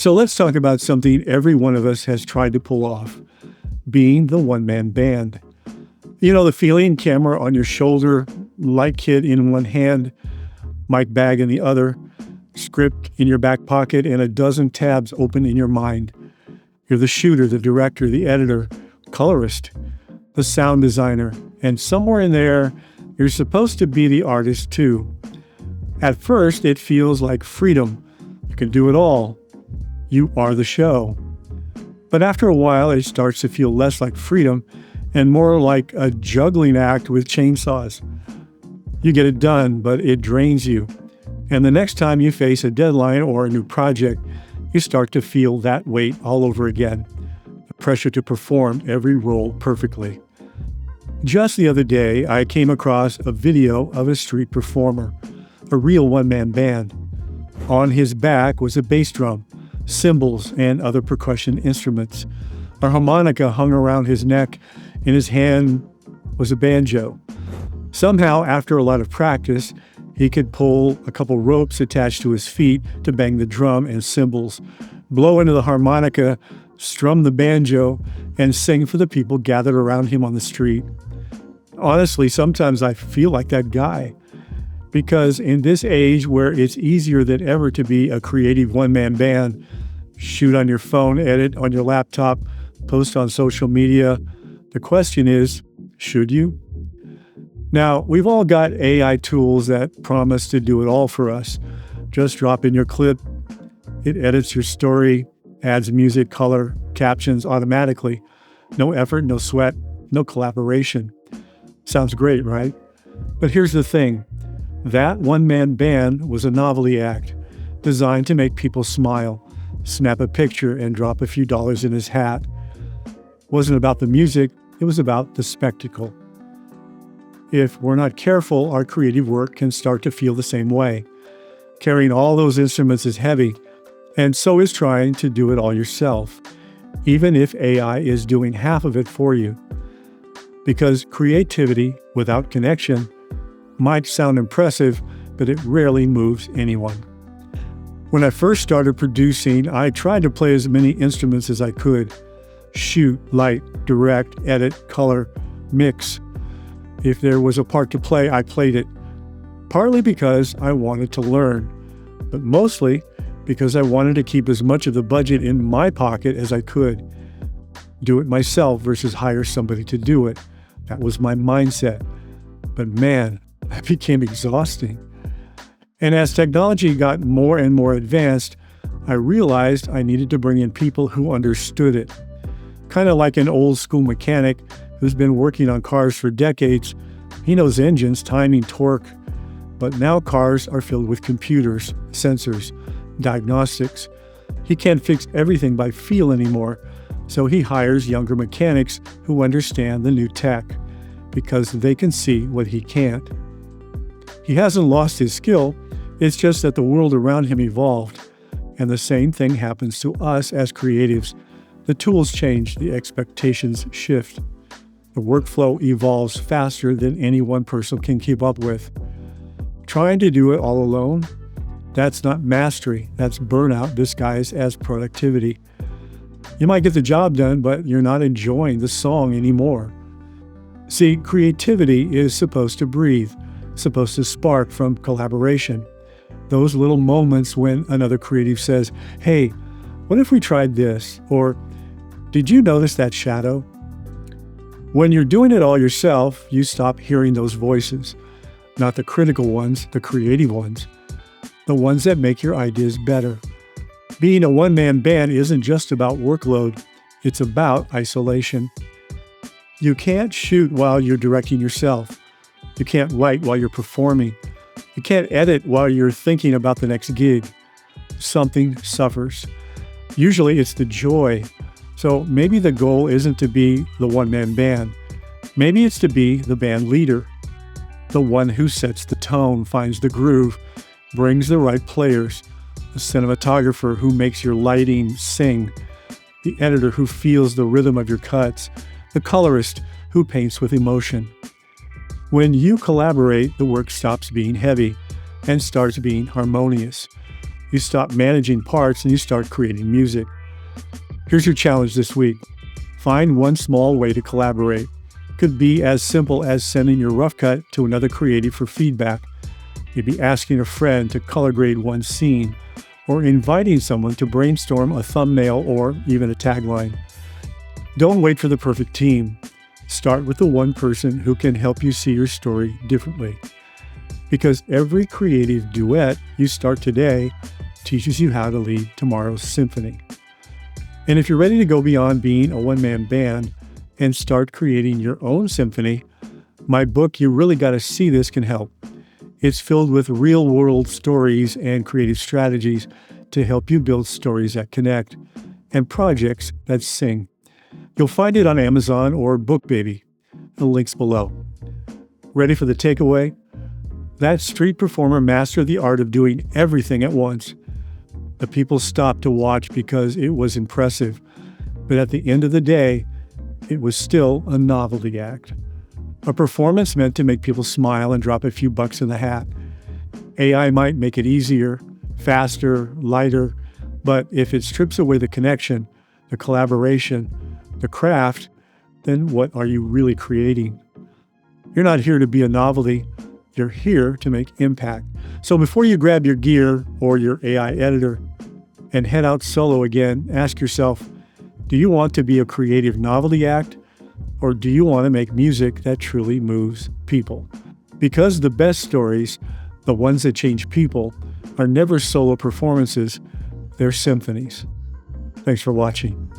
So let's talk about something every one of us has tried to pull off, being the one-man band. You know, the feeling, camera on your shoulder, light kit in one hand, mic bag in the other, script in your back pocket, and a dozen tabs open in your mind. You're the shooter, the director, the editor, colorist, the sound designer, and somewhere in there, you're supposed to be the artist too. At first, it feels like freedom. You can do it all. You are the show. But after a while, it starts to feel less like freedom and more like a juggling act with chainsaws. You get it done, but it drains you. And the next time you face a deadline or a new project, you start to feel that weight all over again. The pressure to perform every role perfectly. Just the other day, I came across a video of a street performer, a real one-man band. On his back was a bass drum, cymbals, and other percussion instruments. A harmonica hung around his neck. In his hand was a banjo. Somehow, after a lot of practice, he could pull a couple ropes attached to his feet to bang the drum and cymbals, blow into the harmonica, strum the banjo, and sing for the people gathered around him on the street. Honestly, sometimes I feel like that guy. Because in this age where it's easier than ever to be a creative one-man band, shoot on your phone, edit on your laptop, post on social media, the question is, should you? Now, we've all got AI tools that promise to do it all for us. Just drop in your clip, it edits your story, adds music, color, captions automatically. No effort, no sweat, no collaboration. Sounds great, right? But here's the thing. That one-man band was a novelty act designed to make people smile, snap a picture, and drop a few dollars in his hat. It wasn't about the music, it was about the spectacle. If we're not careful, our creative work can start to feel the same way. Carrying all those instruments is heavy, and so is trying to do it all yourself, even if AI is doing half of it for you. Because creativity without connection might sound impressive, but it rarely moves anyone. When I first started producing, I tried to play as many instruments as I could. Shoot, light, direct, edit, color, mix. If there was a part to play, I played it. Partly because I wanted to learn, but mostly because I wanted to keep as much of the budget in my pocket as I could. Do it myself versus hire somebody to do it. That was my mindset. But man, that became exhausting. And as technology got more and more advanced, I realized I needed to bring in people who understood it. Kind of like an old school mechanic who's been working on cars for decades. He knows engines, timing, torque. But now cars are filled with computers, sensors, diagnostics. He can't fix everything by feel anymore, so he hires younger mechanics who understand the new tech, because they can see what he can't. He hasn't lost his skill, it's just that the world around him evolved. And the same thing happens to us as creatives. The tools change, the expectations shift. The workflow evolves faster than any one person can keep up with. Trying to do it all alone? That's not mastery, that's burnout disguised as productivity. You might get the job done, but you're not enjoying the song anymore. See, creativity is supposed to breathe, supposed to spark from collaboration. Those little moments when another creative says, "Hey, what if we tried this?" Or, "Did you notice that shadow?" When you're doing it all yourself, you stop hearing those voices. Not the critical ones, the creative ones. The ones that make your ideas better. Being a one-man band isn't just about workload, it's about isolation. You can't shoot while you're directing yourself. You can't write while you're performing. You can't edit while you're thinking about the next gig. Something suffers. Usually it's the joy. So maybe the goal isn't to be the one-man band. Maybe it's to be the band leader. The one who sets the tone, finds the groove, brings the right players. The cinematographer who makes your lighting sing. The editor who feels the rhythm of your cuts. The colorist who paints with emotion. When you collaborate, the work stops being heavy and starts being harmonious. You stop managing parts and you start creating music. Here's your challenge this week. Find one small way to collaborate. Could be as simple as sending your rough cut to another creative for feedback. Maybe asking a friend to color grade one scene, or inviting someone to brainstorm a thumbnail or even a tagline. Don't wait for the perfect team. Start with the one person who can help you see your story differently. Because every creative duet you start today teaches you how to lead tomorrow's symphony. And if you're ready to go beyond being a one-man band and start creating your own symphony, my book, You Really Gotta See This, can help. It's filled with real-world stories and creative strategies to help you build stories that connect and projects that sing. You'll find it on Amazon or BookBaby. The link's below. Ready for the takeaway? That street performer mastered the art of doing everything at once. The people stopped to watch because it was impressive, but at the end of the day, it was still a novelty act. A performance meant to make people smile and drop a few bucks in the hat. AI might make it easier, faster, lighter, but if it strips away the connection, the collaboration, the craft, then what are you really creating? You're not here to be a novelty. You're here to make impact. So before you grab your gear or your AI editor and head out solo again, ask yourself, do you want to be a creative novelty act, or do you want to make music that truly moves people? Because the best stories, the ones that change people, are never solo performances, they're symphonies. Thanks for watching.